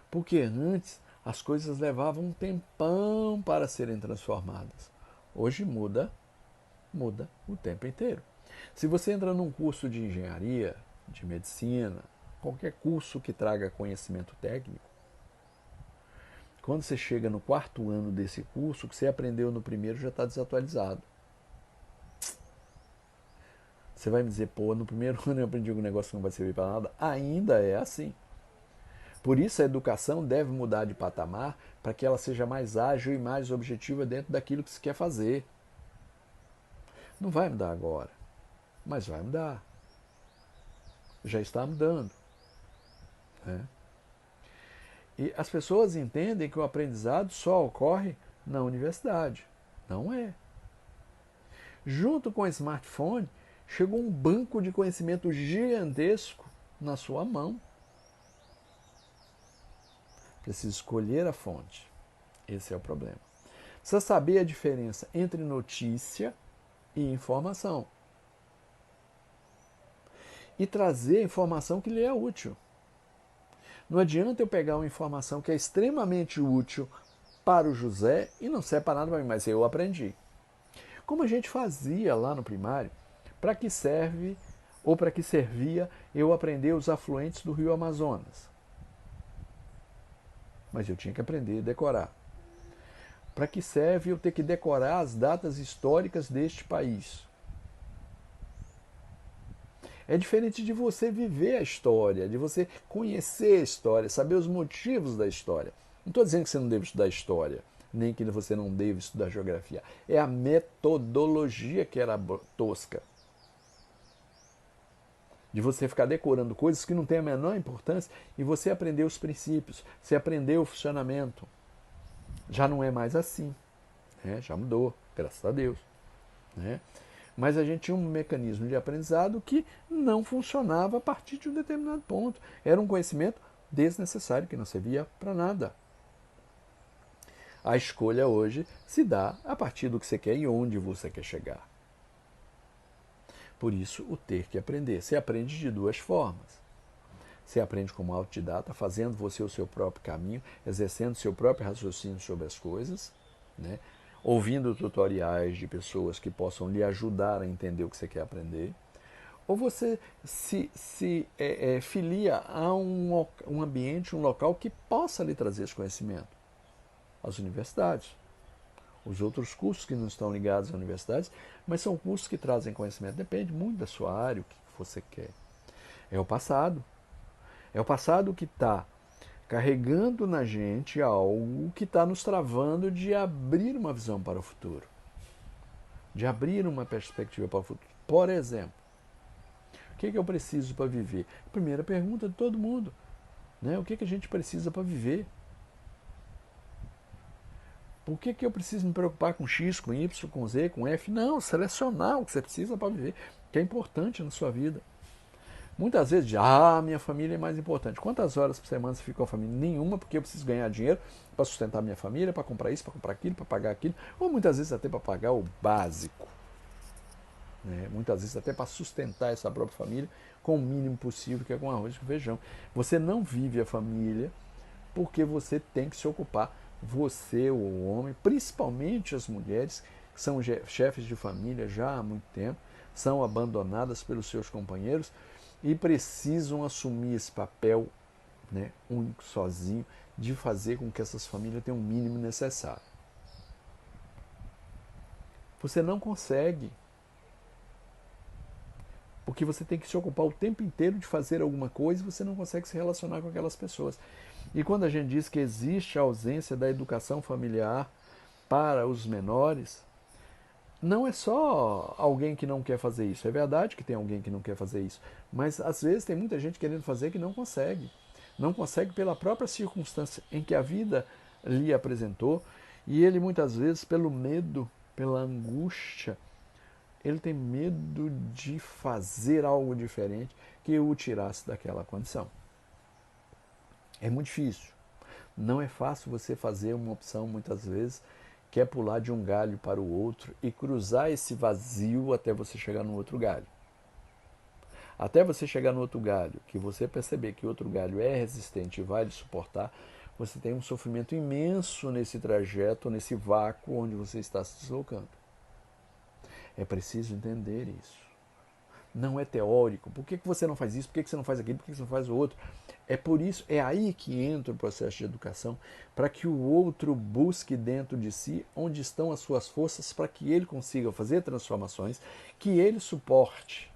Porque antes as coisas levavam um tempão para serem transformadas. Hoje muda o tempo inteiro. Se você entra num curso de engenharia, de medicina, qualquer curso que traga conhecimento técnico, quando você chega no 4º ano desse curso, o que você aprendeu no primeiro já está desatualizado. Você vai me dizer, pô, no primeiro ano eu aprendi um negócio que não vai servir para nada? Ainda é assim. Por isso a educação deve mudar de patamar para que ela seja mais ágil e mais objetiva dentro daquilo que se quer fazer. Não vai mudar agora, mas vai mudar. Já está mudando. Né? E as pessoas entendem que o aprendizado só ocorre na universidade. Não é. Junto com o smartphone, chegou um banco de conhecimento gigantesco na sua mão. Precisa escolher a fonte. Esse é o problema. Precisa saber a diferença entre notícia e informação. E trazer a informação que lhe é útil. Não adianta eu pegar uma informação que é extremamente útil para o José e não serve para nada para mim, mas eu aprendi. Como a gente fazia lá no primário, para que serve ou para que servia eu aprender os afluentes do rio Amazonas? Mas eu tinha que aprender a decorar. Para que serve eu ter que decorar as datas históricas deste país? É diferente de você viver a história, de você conhecer a história, saber os motivos da história. Não estou dizendo que você não deve estudar história, nem que você não deve estudar geografia. É a metodologia que era tosca. De você ficar decorando coisas que não têm a menor importância e você aprender os princípios, você aprender o funcionamento. Já não é mais assim. Né? Já mudou, graças a Deus. Né? Mas a gente tinha um mecanismo de aprendizado que não funcionava a partir de um determinado ponto. Era um conhecimento desnecessário, que não servia para nada. A escolha hoje se dá a partir do que você quer e onde você quer chegar. Por isso, o ter que aprender. Você aprende de duas formas. Você aprende como autodidata, fazendo você o seu próprio caminho, exercendo seu próprio raciocínio sobre as coisas, né? Ouvindo tutoriais de pessoas que possam lhe ajudar a entender o que você quer aprender. Ou você se filia a um ambiente, um local que possa lhe trazer esse conhecimento. As universidades. Os outros cursos que não estão ligados às universidades, mas são cursos que trazem conhecimento. Depende muito da sua área, o que você quer. É o passado. É o passado que está carregando na gente algo que está nos travando de abrir uma visão para o futuro. De abrir uma perspectiva para o futuro. Por exemplo, o que eu preciso para viver? Primeira pergunta de todo mundo. Né? O que a gente precisa para viver? Por que eu preciso me preocupar com X, com Y, com Z, com F? Não, selecionar o que você precisa para viver, que é importante na sua vida. Muitas vezes, minha família é mais importante. Quantas horas por semana você fica com a família? Nenhuma, porque eu preciso ganhar dinheiro para sustentar minha família, para comprar isso, para comprar aquilo, para pagar aquilo, ou muitas vezes até para pagar o básico. Né? Muitas vezes até para sustentar essa própria família com o mínimo possível, que é com arroz e com feijão. Você não vive a família porque você tem que se ocupar. Você, o homem, principalmente as mulheres, que são chefes de família já há muito tempo, são abandonadas pelos seus companheiros e precisam assumir esse papel, né, único, sozinho, de fazer com que essas famílias tenham o mínimo necessário. Você não consegue, porque você tem que se ocupar o tempo inteiro de fazer alguma coisa e você não consegue se relacionar com aquelas pessoas. E quando a gente diz que existe a ausência da educação familiar para os menores, não é só alguém que não quer fazer isso. É verdade que tem alguém que não quer fazer isso. Mas às vezes tem muita gente querendo fazer que não consegue. Não consegue pela própria circunstância em que a vida lhe apresentou. E ele muitas vezes, pelo medo, pela angústia, ele tem medo de fazer algo diferente que o tirasse daquela condição. É muito difícil. Não é fácil você fazer uma opção, muitas vezes, que é pular de um galho para o outro e cruzar esse vazio até você chegar no outro galho. Até você chegar no outro galho, que você perceber que o outro galho é resistente e vai lhe suportar, você tem um sofrimento imenso nesse trajeto, nesse vácuo onde você está se deslocando. É preciso entender isso. Não é teórico. Por que você não faz isso? Por que você não faz aquilo? Por que você não faz o outro? É por isso, é aí que entra o processo de educação, para que o outro busque dentro de si onde estão as suas forças, para que ele consiga fazer transformações, que ele suporte.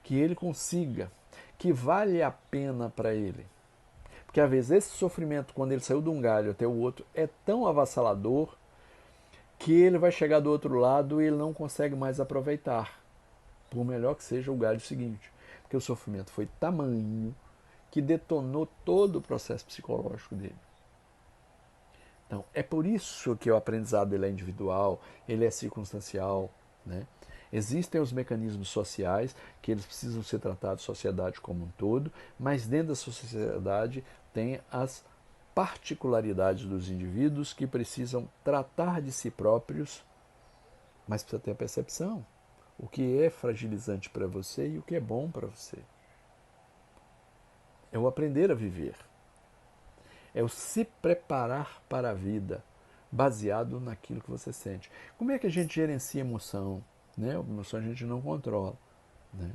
que ele consiga, que vale a pena para ele. Porque às vezes esse sofrimento, quando ele saiu de um galho até o outro, é tão avassalador que ele vai chegar do outro lado e ele não consegue mais aproveitar, por melhor que seja o galho seguinte. Porque o sofrimento foi tamanho que detonou todo o processo psicológico dele. Então, é por isso que o aprendizado ele é individual, ele é circunstancial, né? Existem os mecanismos sociais que eles precisam ser tratados sociedade como um todo, mas dentro da sociedade tem as particularidades dos indivíduos que precisam tratar de si próprios, mas precisa ter a percepção. O que é fragilizante para você e o que é bom para você. É o aprender a viver. É o se preparar para a vida, baseado naquilo que você sente. Como é que a gente gerencia emoção? Né? A emoção a gente não controla. Né?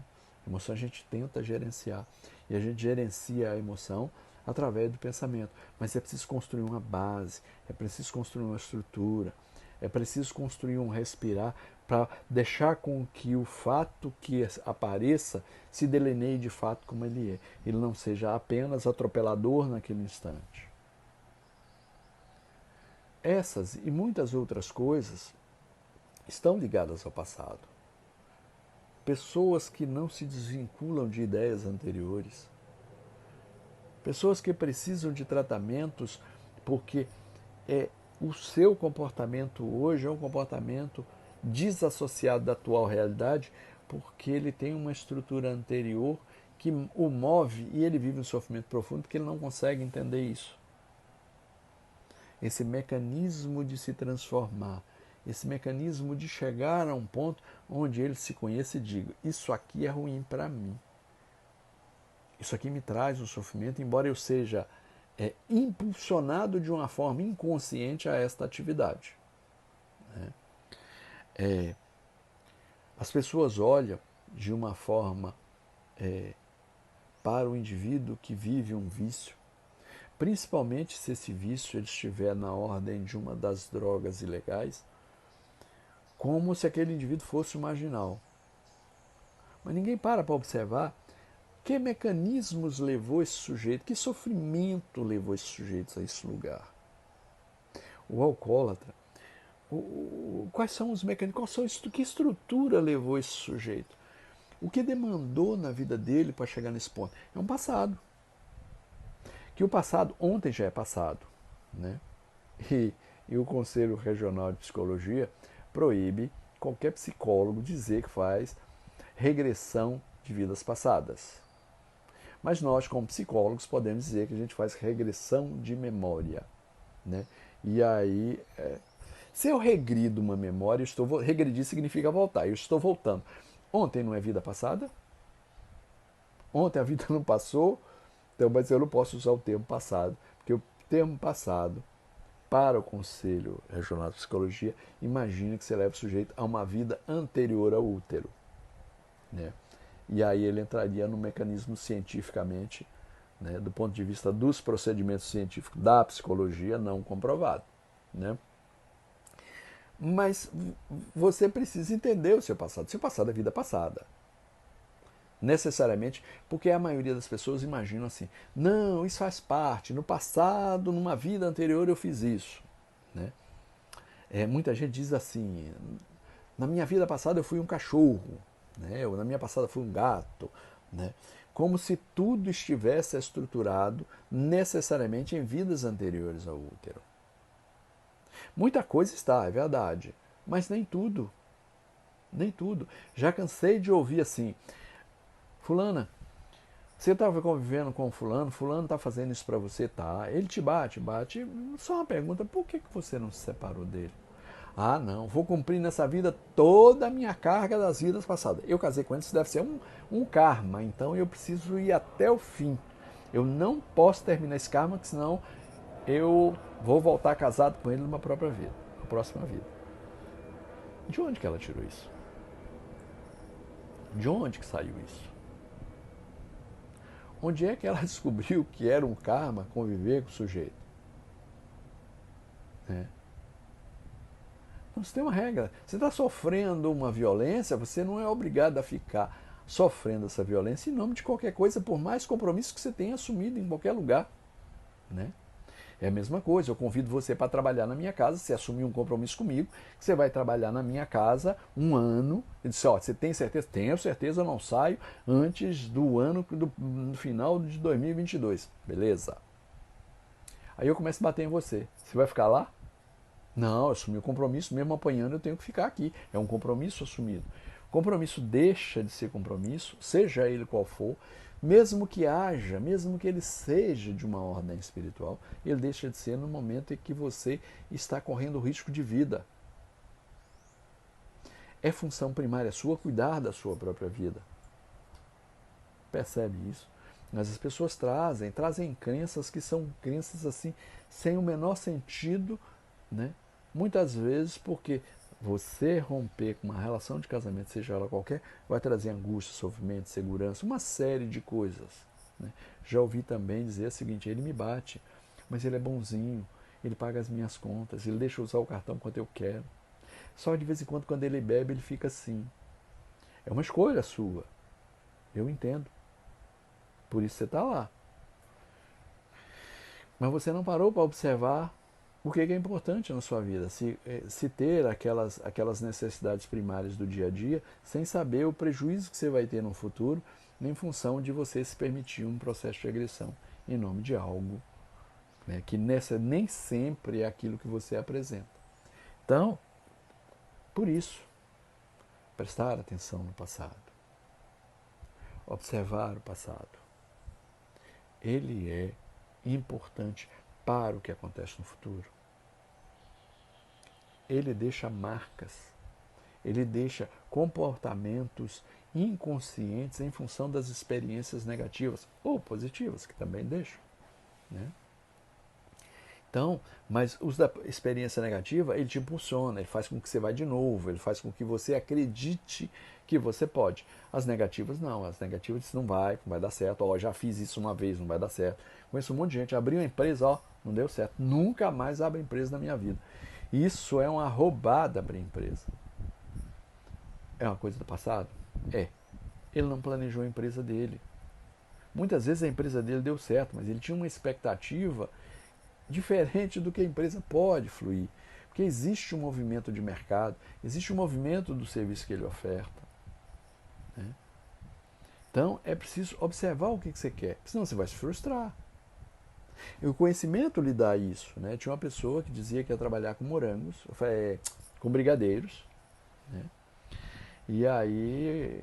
A emoção a gente tenta gerenciar. E a gente gerencia a emoção através do pensamento. Mas é preciso construir uma base, é preciso construir uma estrutura, é preciso construir um respirar para deixar com que o fato que apareça se delineie de fato como ele é. Ele não seja apenas atropelador naquele instante. Essas e muitas outras coisas estão ligadas ao passado. Pessoas que não se desvinculam de ideias anteriores. Pessoas que precisam de tratamentos porque o seu comportamento hoje é um comportamento desassociado da atual realidade porque ele tem uma estrutura anterior que o move e ele vive um sofrimento profundo porque ele não consegue entender isso. Esse mecanismo de se transformar, esse mecanismo de chegar a um ponto onde ele se conhece e diga: isso aqui é ruim para mim. Isso aqui me traz um sofrimento, embora eu seja impulsionado de uma forma inconsciente a esta atividade. Né? As pessoas olham de uma forma para o indivíduo que vive um vício, principalmente se esse vício ele estiver na ordem de uma das drogas ilegais, como se aquele indivíduo fosse um marginal. Mas ninguém para observar que mecanismos levou esse sujeito, que sofrimento levou esses sujeitos a esse lugar. O alcoólatra, quais são os mecanismos, que estrutura levou esse sujeito? O que demandou na vida dele para chegar nesse ponto? É um passado. Que o passado, ontem já é passado. Né? E o Conselho Regional de Psicologia proíbe qualquer psicólogo dizer que faz regressão de vidas passadas. Mas nós, como psicólogos, podemos dizer que a gente faz regressão de memória. Né? E aí, se eu regrido uma memória, regredir significa voltar, eu estou voltando. Ontem não é vida passada? Ontem a vida não passou? Então, mas eu não posso usar o termo passado, porque o termo passado, para o Conselho Regional de Psicologia, imagina que você leva o sujeito a uma vida anterior ao útero. Né? E aí ele entraria no mecanismo cientificamente, né, do ponto de vista dos procedimentos científicos da psicologia, não comprovado. Né? Mas você precisa entender o seu passado. Seu passado é vida passada. Necessariamente, porque a maioria das pessoas imaginam assim: não, isso faz parte, no passado, numa vida anterior eu fiz isso. Né? Muita gente diz assim: na minha vida passada eu fui um cachorro, né? Ou na minha passada fui um gato. Né? Como se tudo estivesse estruturado necessariamente em vidas anteriores ao útero. Muita coisa está, é verdade, mas nem tudo. Nem tudo. Já cansei de ouvir assim: fulana, você estava convivendo com fulano está fazendo isso para você, tá? Ele te bate. Só uma pergunta: por que você não se separou dele? Ah, não, vou cumprir nessa vida toda a minha carga das vidas passadas. Eu casei com ele, isso deve ser um karma, então eu preciso ir até o fim. Eu não posso terminar esse karma, porque senão eu vou voltar casado com ele numa própria vida, na próxima vida. De onde que ela tirou isso? De onde que saiu isso? Onde é que ela descobriu que era um karma conviver com o sujeito? Então você tem uma regra. Você está sofrendo uma violência, você não é obrigado a ficar sofrendo essa violência em nome de qualquer coisa, por mais compromisso que você tenha assumido em qualquer lugar, né? É a mesma coisa, eu convido você para trabalhar na minha casa, você assumir um compromisso comigo, que você vai trabalhar na minha casa um ano. Eu disse, ó, você tem certeza? Tenho certeza, eu não saio antes do ano, no final de 2022. Beleza. Aí eu começo a bater em você. Você vai ficar lá? Não, eu assumi o compromisso, mesmo apanhando eu tenho que ficar aqui. É um compromisso assumido. O compromisso deixa de ser compromisso, seja ele qual for, mesmo que haja, mesmo que ele seja de uma ordem espiritual, ele deixa de ser no momento em que você está correndo risco de vida. É função primária sua cuidar da sua própria vida. Percebe isso? Mas as pessoas trazem crenças que são crenças assim, sem o menor sentido, né? Muitas vezes porque você romper com uma relação de casamento, seja ela qualquer, vai trazer angústia, sofrimento, segurança, uma série de coisas, né? Já ouvi também dizer o seguinte, ele me bate, mas ele é bonzinho, ele paga as minhas contas, ele deixa eu usar o cartão quanto eu quero. Só de vez em quando ele bebe, ele fica assim. É uma escolha sua, eu entendo. Por isso você está lá. Mas você não parou para observar o que é importante na sua vida. Se ter aquelas necessidades primárias do dia a dia, sem saber o prejuízo que você vai ter no futuro, em função de você se permitir um processo de agressão em nome de algo, né, que nem sempre é aquilo que você apresenta. Então, por isso, prestar atenção no passado. Observar o passado. Ele é importante para o que acontece no futuro. Ele deixa marcas, ele deixa comportamentos inconscientes em função das experiências negativas ou positivas, que também deixam, né? Então, mas os da experiência negativa, ele te impulsiona, ele faz com que você vá de novo, ele faz com que você acredite que você pode. As negativas não, as negativas não vai dar certo, ó, já fiz isso uma vez, não vai dar certo. Conheço um monte de gente, abriu uma empresa, ó, não deu certo, nunca mais abro empresa na minha vida. Isso é uma roubada, abrir empresa. É uma coisa do passado? É. Ele não planejou a empresa dele. Muitas vezes a empresa dele deu certo, mas ele tinha uma expectativa diferente do que a empresa pode fluir. Porque existe um movimento de mercado, existe um movimento do serviço que ele oferta, né? Então é preciso observar o que você quer, senão você vai se frustrar. E o conhecimento lhe dá isso, né? Tinha uma pessoa que dizia que ia trabalhar com morangos, com brigadeiros, né? E aí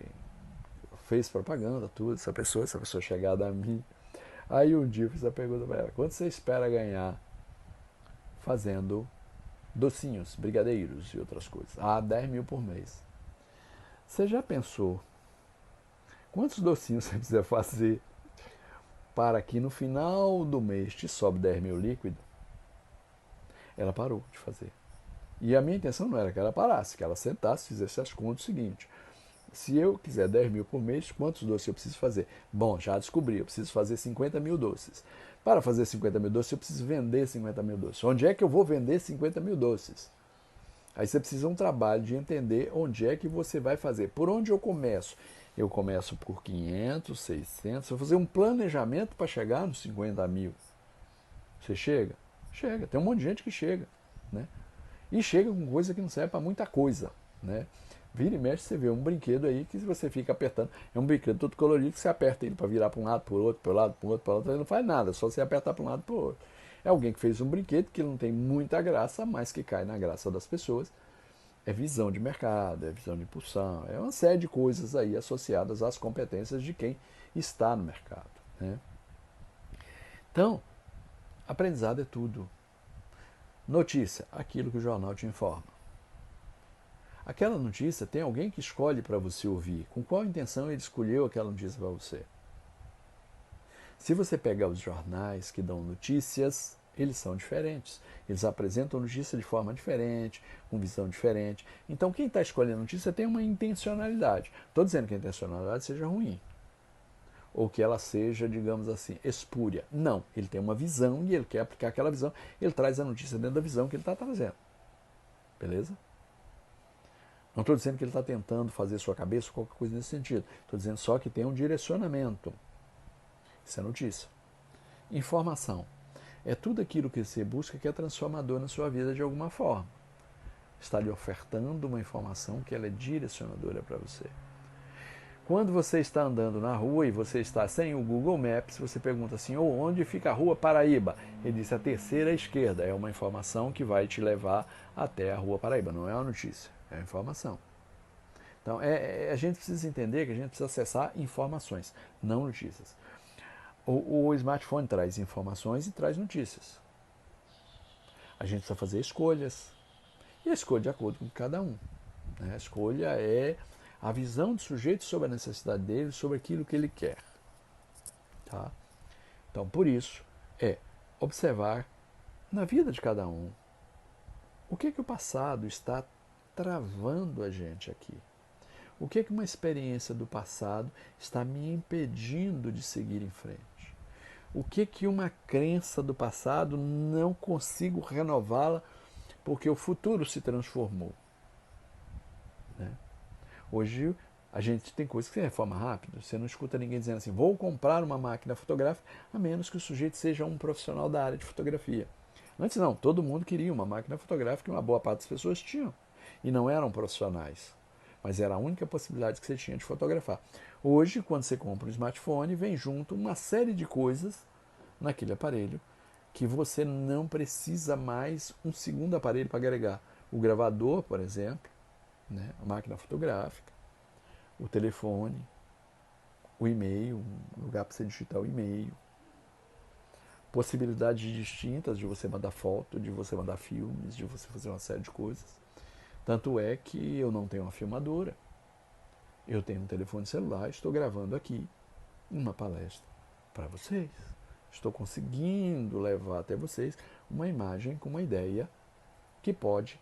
fez propaganda, tudo, essa pessoa chegada a mim. Aí um dia eu fiz a pergunta para ela, quanto você espera ganhar fazendo docinhos, brigadeiros e outras coisas? 10 mil por mês. Você já pensou quantos docinhos você precisa fazer para que no final do mês te sobe 10 mil líquido? Ela parou de fazer. E a minha intenção não era que ela parasse, que ela sentasse e fizesse as contas o seguinte, se eu quiser 10 mil por mês, quantos doces eu preciso fazer? Bom, já descobri, eu preciso fazer 50 mil doces. Para fazer 50 mil doces, eu preciso vender 50 mil doces. Onde é que eu vou vender 50 mil doces? Aí você precisa de um trabalho de entender onde é que você vai fazer. Por onde eu começo? Eu começo por 500, 600, eu vou fazer um planejamento para chegar nos 50 mil. Você chega? Chega. Tem um monte de gente que chega, né? E chega com coisa que não serve para muita coisa, né? Vira e mexe, você vê um brinquedo aí que você fica apertando. É um brinquedo todo colorido que você aperta ele para virar para um lado, para o outro, para o lado, para o outro, para o outro. Ele não faz nada, só você apertar para um lado e para o outro. É alguém que fez um brinquedo que não tem muita graça, mas que cai na graça das pessoas. É visão de mercado, é visão de impulsão, é uma série de coisas aí associadas às competências de quem está no mercado, né? Então, aprendizado é tudo. Notícia, aquilo que o jornal te informa. Aquela notícia tem alguém que escolhe para você ouvir. Com qual intenção ele escolheu aquela notícia para você? Se você pegar os jornais que dão notícias, eles são diferentes. Eles apresentam notícia de forma diferente, com visão diferente. Então quem está escolhendo a notícia tem uma intencionalidade. Estou dizendo que a intencionalidade seja ruim. Ou que ela seja, digamos assim, espúria. Não, ele tem uma visão e ele quer aplicar aquela visão. Ele traz a notícia dentro da visão que ele está trazendo. Beleza? Não estou dizendo que ele está tentando fazer sua cabeça ou qualquer coisa nesse sentido. Estou dizendo só que tem um direcionamento. Isso é notícia. Informação. É tudo aquilo que você busca que é transformador na sua vida de alguma forma. Está lhe ofertando uma informação que ela é direcionadora para você. Quando você está andando na rua e você está sem o Google Maps, você pergunta assim, onde fica a rua Paraíba? Ele diz, a terceira à esquerda. É uma informação que vai te levar até a rua Paraíba. Não é uma notícia, é uma informação. Então, a gente precisa entender que a gente precisa acessar informações, não notícias. O smartphone traz informações e traz notícias. A gente precisa fazer escolhas. E a escolha de acordo com cada um. A escolha é a visão do sujeito sobre a necessidade dele, sobre aquilo que ele quer. Tá? Então, por isso, é observar na vida de cada um o que o passado está travando a gente aqui. O que uma experiência do passado está me impedindo de seguir em frente. O que uma crença do passado não consigo renová-la porque o futuro se transformou. Né? Hoje a gente tem coisas que se reforma rápido. Você não escuta ninguém dizendo assim, vou comprar uma máquina fotográfica, a menos que o sujeito seja um profissional da área de fotografia. Antes não, todo mundo queria uma máquina fotográfica e uma boa parte das pessoas tinham. E não eram profissionais. Mas era a única possibilidade que você tinha de fotografar. Hoje, quando você compra um smartphone, vem junto uma série de coisas naquele aparelho que você não precisa mais um segundo aparelho para agregar. O gravador, por exemplo, né? A máquina fotográfica, o telefone, o e-mail, um lugar para você digitar o e-mail, possibilidades distintas de você mandar foto, de você mandar filmes, de você fazer uma série de coisas. Tanto é que eu não tenho uma filmadora, eu tenho um telefone celular, estou gravando aqui uma palestra para vocês. Estou conseguindo levar até vocês uma imagem com uma ideia que pode,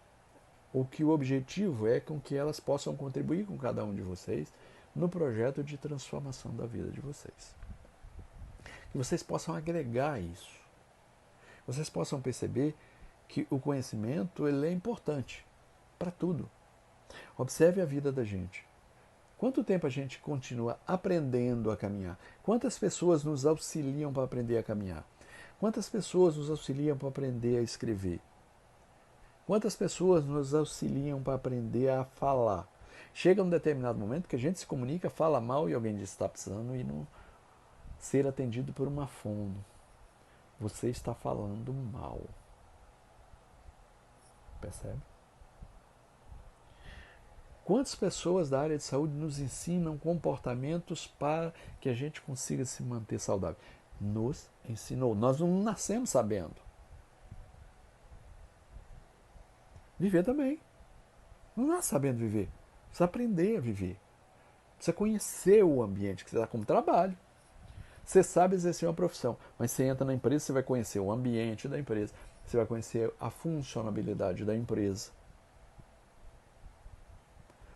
ou que o objetivo é com que elas possam contribuir com cada um de vocês no projeto de transformação da vida de vocês. Que vocês possam agregar isso. Vocês possam perceber que o conhecimento ele é importante para tudo. Observe a vida da gente. Quanto tempo a gente continua aprendendo a caminhar? Quantas pessoas nos auxiliam para aprender a caminhar? Quantas pessoas nos auxiliam para aprender a escrever? Quantas pessoas nos auxiliam para aprender a falar? Chega um determinado momento que a gente se comunica, fala mal e alguém diz que está precisando e não ser atendido por uma fono. Você está falando mal. Percebe? Quantas pessoas da área de saúde nos ensinam comportamentos para que a gente consiga se manter saudável? Nos ensinou. Nós não nascemos sabendo. Viver também. Não nasce sabendo viver. Precisa aprender a viver. Precisa conhecer o ambiente que você está como trabalho. Você sabe exercer uma profissão, mas você entra na empresa, você vai conhecer o ambiente da empresa, você vai conhecer a funcionabilidade da empresa.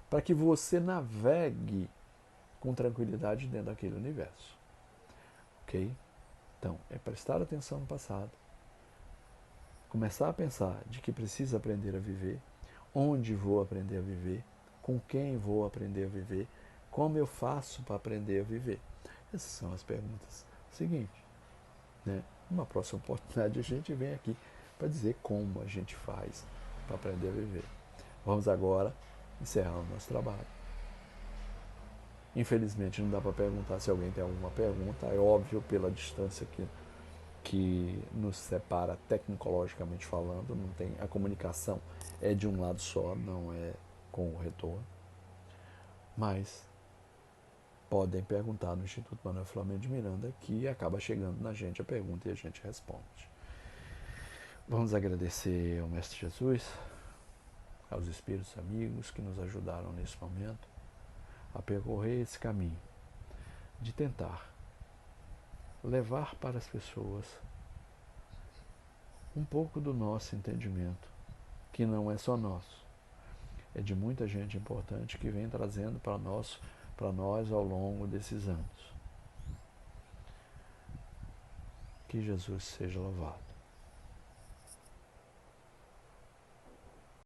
Para que você navegue com tranquilidade dentro daquele universo. Ok? Então, é prestar atenção no passado, começar a pensar de que precisa aprender a viver, onde vou aprender a viver, com quem vou aprender a viver, como eu faço para aprender a viver. Essas são as perguntas. Seguinte, né? Numa próxima oportunidade a gente vem aqui para dizer como a gente faz para aprender a viver. Vamos agora encerrar o nosso trabalho. Infelizmente não dá para perguntar se alguém tem alguma pergunta. É óbvio pela distância que nos separa tecnologicamente falando. Não tem, a comunicação é de um lado só, não é com o retorno. Mas podem perguntar no Instituto Manuel Flamengo de Miranda, que acaba chegando na gente a pergunta e a gente responde. Vamos agradecer ao Mestre Jesus, aos espíritos amigos que nos ajudaram nesse momento a percorrer esse caminho de tentar levar para as pessoas um pouco do nosso entendimento, que não é só nosso, é de muita gente importante que vem trazendo para nós ao longo desses anos. Que Jesus seja louvado.